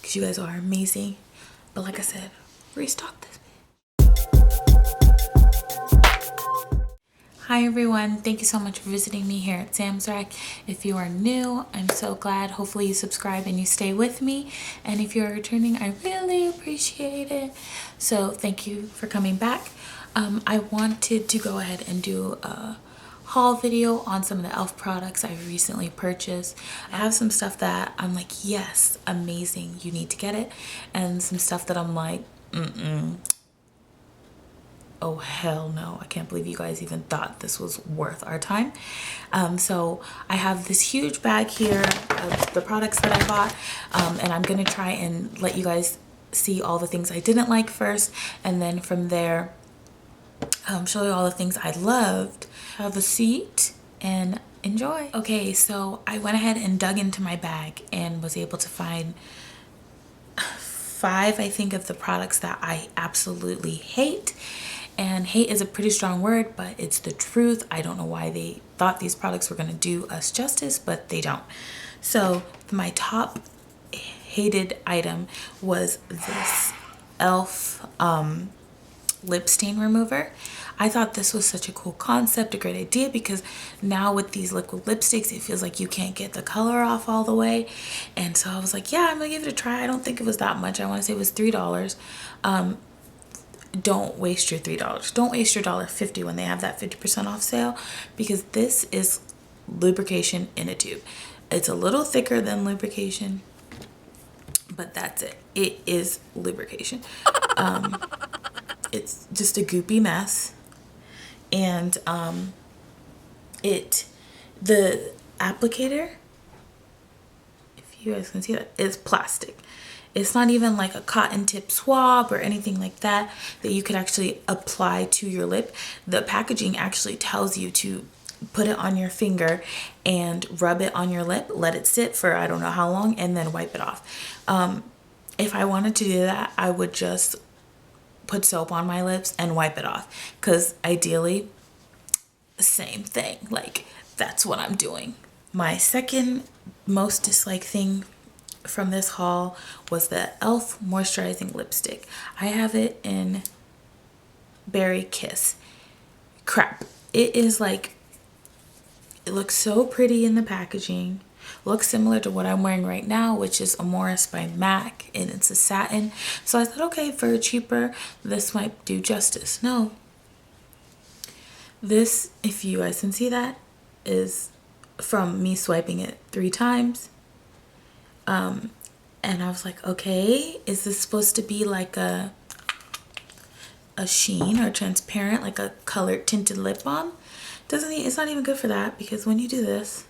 because you guys are amazing. But like I said, restock this. Hi everyone, thank you so much for visiting me here at Sam'sRack. If you are new, I'm so glad. Hopefully you subscribe and you stay with me. And if you're returning, I really appreciate it. So thank you for coming back. I wanted to go ahead and do a haul video on some of the E.L.F products I recently purchased. I have some stuff that I'm like, yes, amazing, you need to get it. And some stuff that I'm like, oh hell no, I can't believe you guys even thought this was worth our time. So I have this huge bag here of the products that I bought, and I'm gonna try and let you guys see all the things I didn't like first, and then from there show you all the things I loved. Have a seat and enjoy. Okay, so I went ahead and dug into my bag and was able to find 5, I think, of the products that I absolutely hate. And hate is a pretty strong word, but it's the truth. I don't know why they thought these products were going to do us justice, but they don't. So my top hated item was this E.L.F lip stain remover. I thought this was such a cool concept, a great idea, because now with these liquid lipsticks, it feels like you can't get the color off all the way. And so I was like, yeah, I'm gonna give it a try. I don't think it was that much. I want to say it was $3. Don't waste your $3. Don't waste your $1.50 when they have that 50% off sale, because this is lubrication in a tube. It's a little thicker than lubrication, but that's it. It is lubrication. It's just a goopy mess. And the applicator, if you guys can see that, is plastic. It's not even like a cotton tip swab or anything like that you could actually apply to your lip. The packaging actually tells you to put it on your finger and rub it on your lip, let it sit for I don't know how long, and then wipe it off. If I wanted to do that, I would just put soap on my lips and wipe it off, because ideally, same thing. Like, that's what I'm doing. My second most disliked thing from this haul was the E.L.F Moisturizing Lipstick. I have it in Berry Kiss. Crap. It is like, it looks so pretty in the packaging. Looks similar to what I'm wearing right now, which is Amoris by MAC, and it's a satin. So I thought, okay, for cheaper, this might do justice. No. This, if you guys can see that, is from me swiping it 3 times. And I was like, okay, is this supposed to be like a sheen or transparent, like a colored tinted lip balm? It's not even good for that, because when you do this,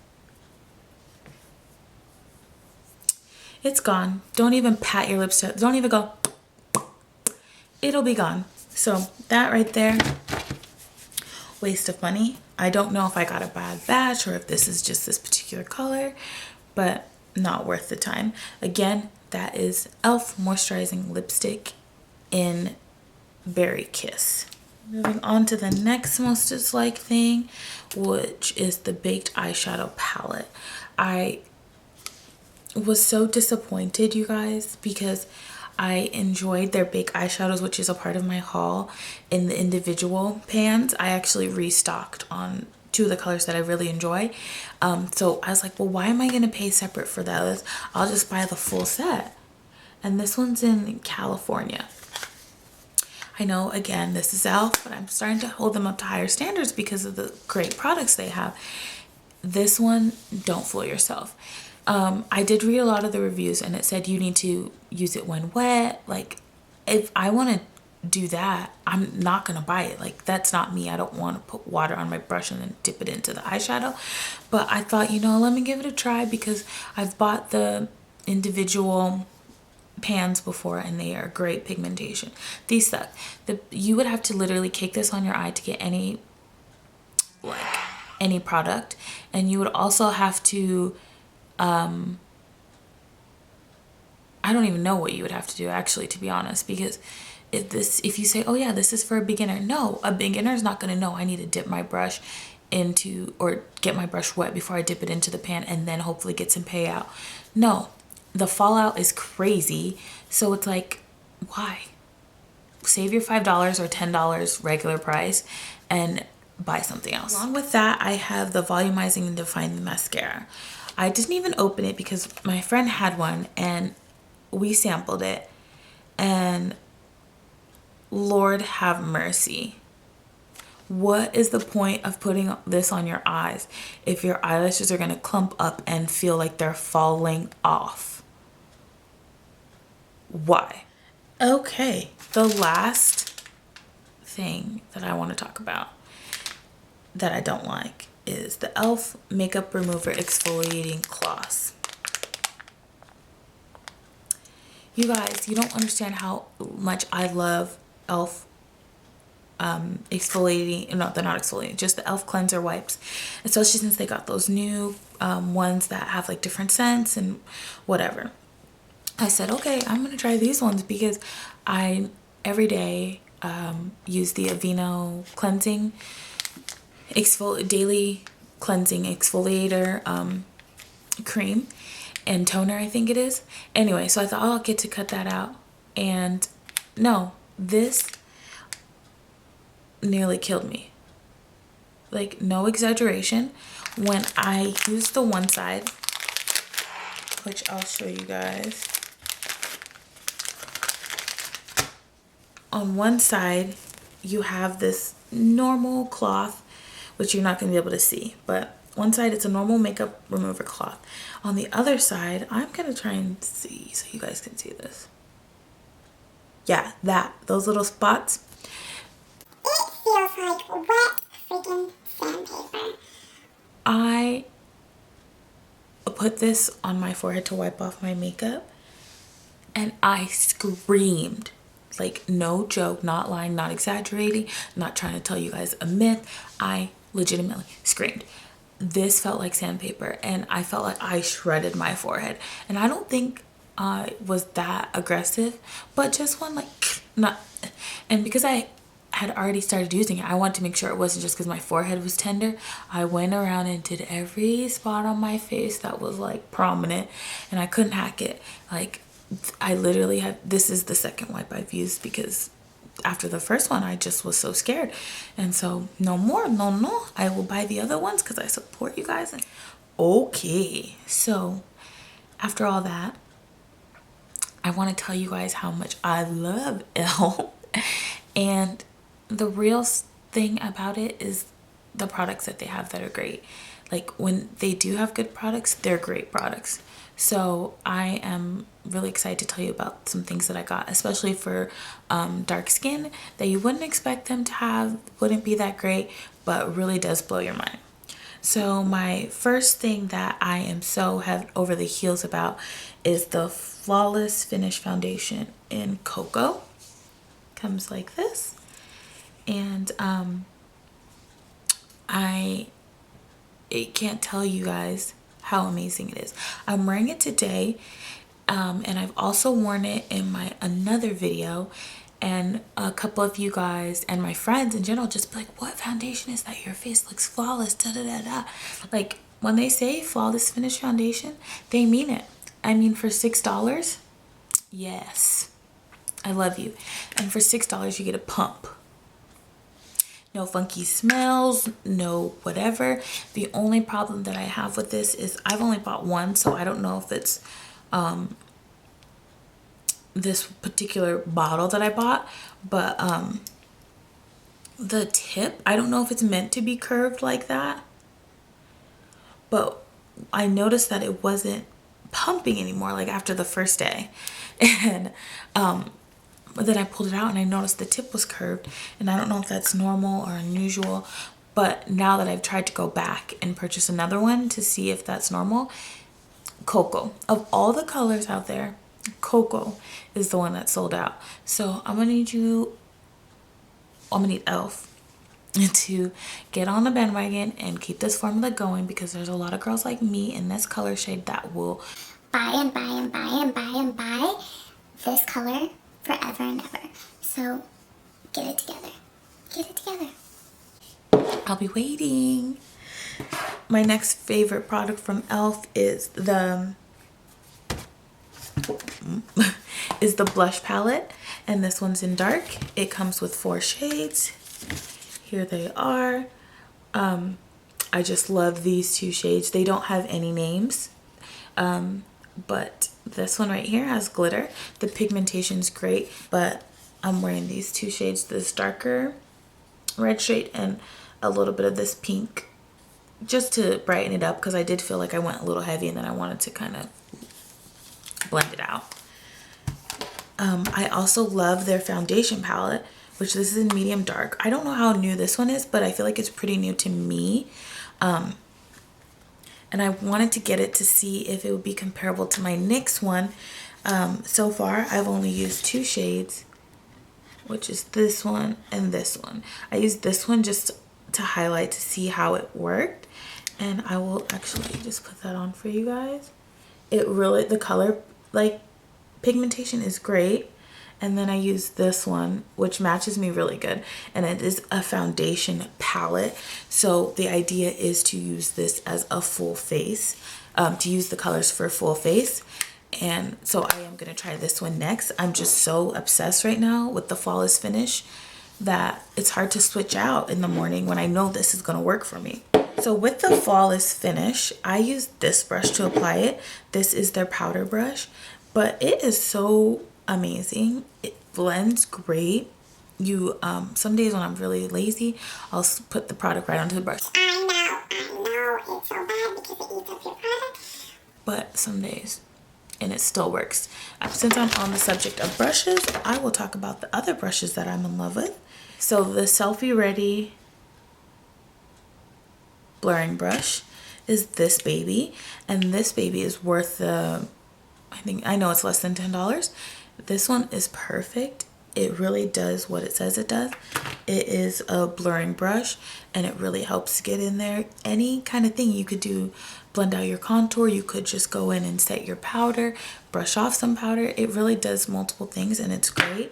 it's gone. Don't even pat your lips. Don't even go. It'll be gone. So that right there, waste of money. I don't know if I got a bad batch or if this is just this particular color, but not worth the time. Again, that is E.L.F Moisturizing Lipstick in Berry Kiss. Moving on to the next most disliked thing, which is the Baked Eyeshadow Palette. I was so disappointed, you guys, because I enjoyed their baked eyeshadows, which is a part of my haul, in the individual pans. I actually restocked on 2 of the colors that I really enjoy. So I was like, well, why am I gonna pay separate for those? I'll just buy the full set. And this one's in California. I know, again, this is E.L.F, but I'm starting to hold them up to higher standards because of the great products they have. This one, don't fool yourself. I did read a lot of the reviews, and it said you need to use it when wet. Like, if I want to do that, I'm not gonna buy it. Like, that's not me. I don't want to put water on my brush and then dip it into the eyeshadow. But I thought, you know, let me give it a try, because I've bought the individual pans before and they are great pigmentation. These suck. You would have to literally cake this on your eye to get any product, and you would also have to I don't even know what you would have to do, actually, to be honest, because if you say, oh yeah, this is for a beginner, no, a beginner is not going to know I need to dip my brush into, or get my brush wet before I dip it into the pan and then hopefully get some payout. No, the fallout is crazy. So it's like, why? Save your $5 or $10 regular price and buy something else. Along with that, I have the Volumizing and Defining Mascara. I didn't even open it because my friend had one and we sampled it, and Lord have mercy. What is the point of putting this on your eyes if your eyelashes are going to clump up and feel like they're falling off? Why? Okay, the last thing that I want to talk about that I don't like is the E.L.F Makeup Remover Exfoliating Cloths. You guys, you don't understand how much I love E.L.F exfoliating, no, they're not exfoliating, just the E.L.F cleanser wipes, especially since they got those new ones that have like different scents and whatever. I said, okay, I'm gonna try these ones because I every day use the Aveeno cleansing daily cleansing exfoliator cream and toner, I think it is. Anyway, so I thought, oh, I'll get to cut that out, and no, this nearly killed me. Like, no exaggeration. When I used the one side, which I'll show you guys. On one side, you have this normal cloth, which you're not going to be able to see, but one side it's a normal makeup remover cloth. On the other side, I'm going to try and see so you guys can see this. Yeah, those little spots. It feels like wet freaking sandpaper. I put this on my forehead to wipe off my makeup, and I screamed. Like, no joke, not lying, not exaggerating, not trying to tell you guys a myth. I legitimately screamed. This felt like sandpaper, and I felt like I shredded my forehead. And I don't think I was that aggressive, but just one, like, not. And because I had already started using it, I wanted to make sure it wasn't just because my forehead was tender. I went around and did every spot on my face that was like prominent, and I couldn't hack it. Like, I literally had, this is the second wipe I've used because after the first one I just was so scared, and so no more, no, I will buy the other ones because I support you guys. Okay, so after all that, I want to tell you guys how much I love E.L.F. and the real thing about it is the products that they have that are great. Like, when they do have good products, they're great products. So I am really excited to tell you about some things that I got, especially for dark skin, that you wouldn't expect them to have, wouldn't be that great, but really does blow your mind. So my first thing that I am so head over the heels about is the Flawless Finish Foundation in Cocoa. Comes like this. And I can't tell you guys how amazing it is. I'm wearing it today, and I've also worn it in my another video, and a couple of you guys and my friends in general just be like, what foundation is that? Your face looks flawless, da da da da. Like, when they say Flawless Finish Foundation, they mean it. I mean, for $6, yes, I love you. And for $6 you get a pump. No funky smells, no whatever. The only problem that I have with this is I've only bought one, so I don't know if it's this particular bottle that I bought, but the tip, I don't know if it's meant to be curved like that, but I noticed that it wasn't pumping anymore, like after the first day. And but then I pulled it out and I noticed the tip was curved, and I don't know if that's normal or unusual, but now that I've tried to go back and purchase another one to see if that's normal, Cocoa, of all the colors out there, Cocoa is the one that sold out. So I'm gonna need E.L.F to get on the bandwagon and keep this formula going, because there's a lot of girls like me in this color shade that will Buy and buy and buy and buy and buy this color forever and ever. So get it together. Get it together. I'll be waiting. My next favorite product from E.L.F is the is the blush palette, and this one's in dark. It comes with 4 shades. Here they are. I just love these 2 shades. They don't have any names, but this one right here has glitter. The pigmentation's great, but I'm wearing these 2 shades, this darker red shade and a little bit of this pink, just to brighten it up, because I did feel like I went a little heavy and then I wanted to kind of blend it out. I also love their foundation palette, which this is in medium dark. I don't know how new this one is, but I feel like it's pretty new to me. And I wanted to get it to see if it would be comparable to my NYX one. So far, I've only used 2 shades, which is this one and this one. I used this one just to highlight to see how it worked. And I will actually just put that on for you guys. It really, the color, like, pigmentation is great. And then I use this one, which matches me really good, and it is a foundation palette. So the idea is to use this as a full face, to use the colors for a full face. And so I am going to try this one next. I'm just so obsessed right now with the flawless finish that it's hard to switch out in the morning when I know this is going to work for me. So with the flawless finish, I use this brush to apply it. This is their powder brush, but it is so amazing. It blends great. You some days when I'm really lazy, I'll put the product right onto the brush. I know, it's so bad because it eats up your product. But some days, and it still works. Since I'm on the subject of brushes, I will talk about the other brushes that I'm in love with. So the Selfie Ready blurring brush is this baby, and this baby is worth the, I know it's less than $10. This one is perfect. It really does what it says it does. It is a blurring brush, and it really helps get in there any kind of thing you could do. Blend out your contour, you could just go in and set your powder, brush off some powder. It really does multiple things, and it's great.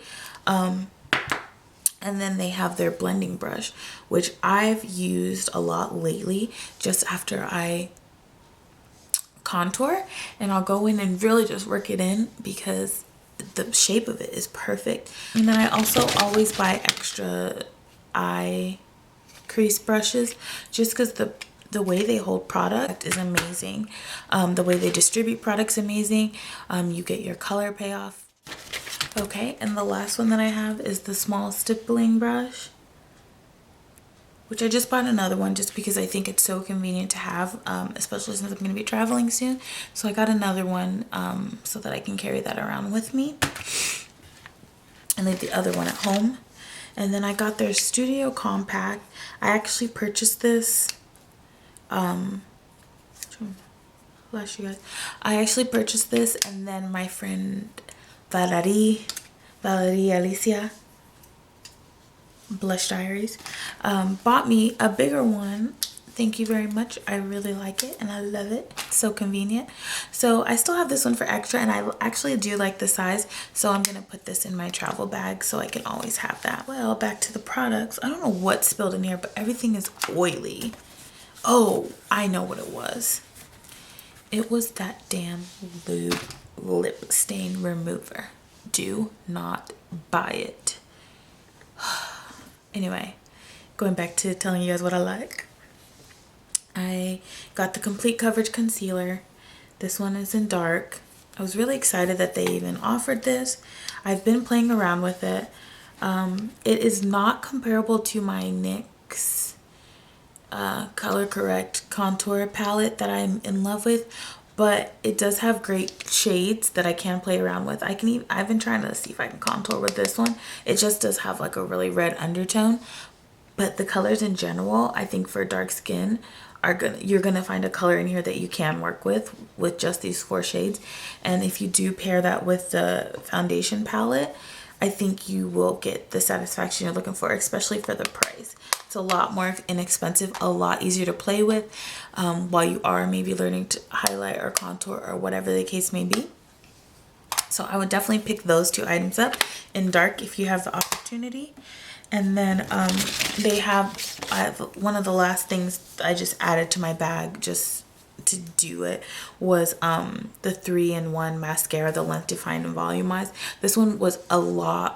And then they have their blending brush, which I've used a lot lately just after I contour, and I'll go in and really just work it in because the shape of it is perfect. And then I also always buy extra eye crease brushes just because the way they hold product is amazing. The way they distribute products amazing. You get your color payoff. Okay, and the last one that I have is the small stippling brush, which I just bought another one just because I think it's so convenient to have, especially since I'm going to be traveling soon. So I got another one so that I can carry that around with me and leave the other one at home. And then I got their Studio Compact. I actually purchased this. Flash you guys. I actually purchased this, and then my friend Valerie Alicia Blush Diaries bought me a bigger one. Thank you very much. I really like it and I love it. It's so convenient. So I still have this one for extra, and I actually do like the size, so I'm gonna put this in my travel bag so I can always have that. Well, back to the products. I don't know what spilled in here, but everything is oily. Oh, I know what it was. It was that damn lube lip stain remover. Do not buy it. Anyway, going back to telling you guys what I like. I got the Complete Coverage Concealer. This one is in dark. I was really excited that they even offered this. I've been playing around with it. It is not comparable to my NYX Color Correct contour palette that I'm in love with, but it does have great shades that I can play around with. I've been trying to see if I can contour with this one. It just does have like a really red undertone, but the colors in general, I think for dark skin, you're gonna find a color in here that you can work with just these 4 shades. And if you do pair that with the foundation palette, I think you will get the satisfaction you're looking for, especially for the price. It's a lot more inexpensive, a lot easier to play with while you are maybe learning to highlight or contour or whatever the case may be. So I would definitely pick those 2 items up in dark if you have the opportunity. And then I have one of the last things I just added to my bag just to do it was the 3-in-1 mascara, the Length, Define, and Volumize. This one was a lot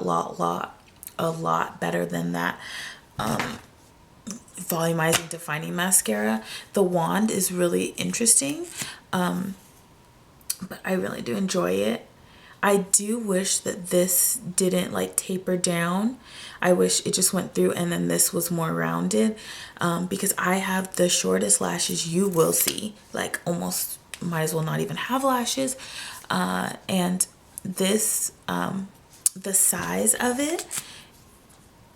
better than that volumizing defining mascara. The wand is really interesting, but I really do enjoy it. I do wish that this didn't like taper down. I wish it just went through and then this was more rounded, because I have the shortest lashes you will see, like almost might as well not even have lashes. And this, the size of it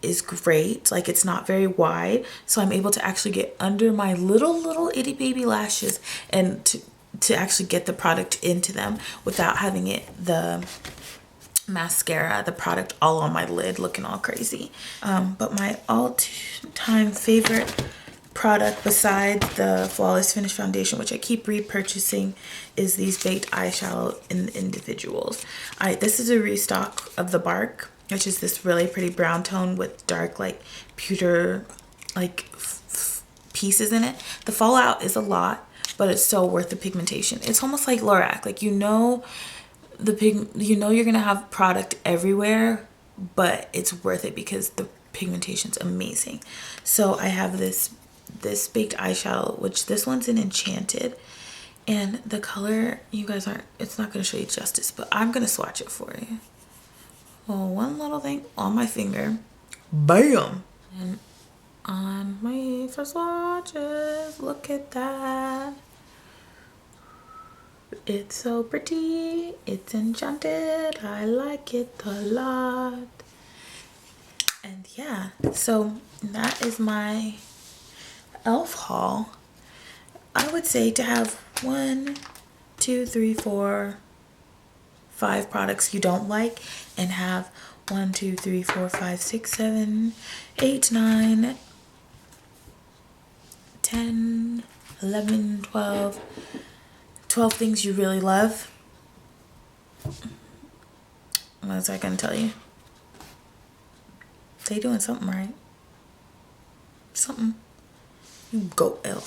is great. Like, it's not very wide, so I'm able to actually get under my little itty baby lashes and to actually get the product into them without having the mascara, the product all on my lid looking all crazy. But my all-time favorite product besides the Flawless Finish Foundation, which I keep repurchasing, is these baked eyeshadow in individuals. This is a restock of the Bark, which is this really pretty brown tone with dark like pewter like pieces in it. The fallout is a lot, but it's so worth the pigmentation. It's almost like Lorac, like you're gonna have product everywhere, but it's worth it because the pigmentation's amazing. So I have this baked eyeshadow, which this one's in Enchanted, and the color, you guys it's not gonna show you justice, but I'm gonna swatch it for you. Oh, one little thing on my finger, bam, and on my first swatches, look at that. It's so pretty. It's Enchanted. I like it a lot. And yeah, so that is my E.L.F haul. I would say to have 1, 2, 3, 4, 5 products you don't like, and have 1, 2, 3, 4, 5, 6, 7, 8, 9, 10, 11, 12 things you really love. What was I gonna tell you? They doing something right. Something. You go E.L.F.